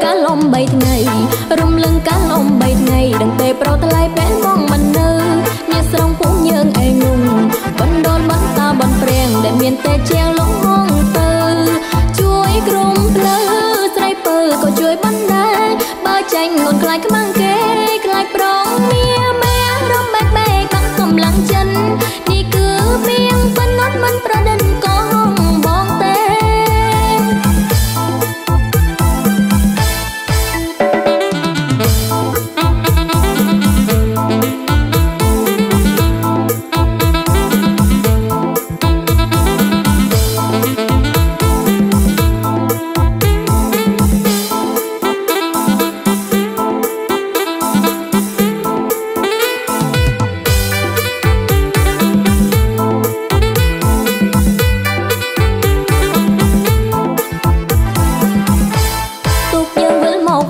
កាលំ3ថ្ងៃរំលឹងកាលំ3ថ្ងៃដឹងទេប្រថ្លៃពេលមកមិននៅញាស្រងពួកយើងឯងងបណ្ដុលបន្តាបនព្រៀងដែលមានតែជាងលងហងទៅជួយក្រុមភ្លើស្រីពើក៏ជួយបណ្ដាបើចាញ់ងន់ខ្លាចខ្មាំងគេខ្លាចប្រងមាម៉ែរំបែកបែកបាក់កម្លាំងចិននេះគឺពីងប៉ុណ្ណោះមិនប្រដិនក៏ហងបងទេ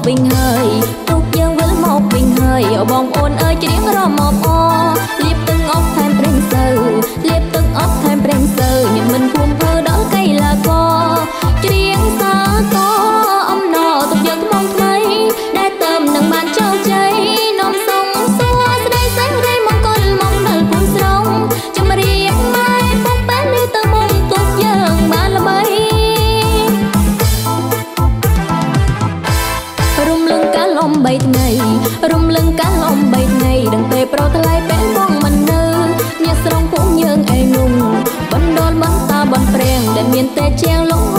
វិញហើយទុកយើងវិលមកវិញហើយបងអូនអើយច្រៀងរមប់អលៀបទឹកអប់ថែមប្រេងសូវលៀបទឹកអប់ថែមប្រេងសូវញ៉ាំមិនភូមិធ្វើដល់កៃឡាករច្រៀងសាកអំណរទុកយើងថ្មថ្មីដែលទៅនឹងបានជោគជ័យនាំសុំសួស្ដីសេរីមង្គលមកដល់ភូមិស្រងជំរាបម៉ែពុកបែននេះទៅមុំទុកយើងបានល្បីរំលឹងកាលំ3ថ្ងៃរំលឹងកាលំ3ថ្ងៃដឹងទេប្រថ្លៃពេលមកមិននៅញាស្រងពួកយើងឯងងបណ្ដុលបន្តាបនព្រៀងដែលមានតែជាងលង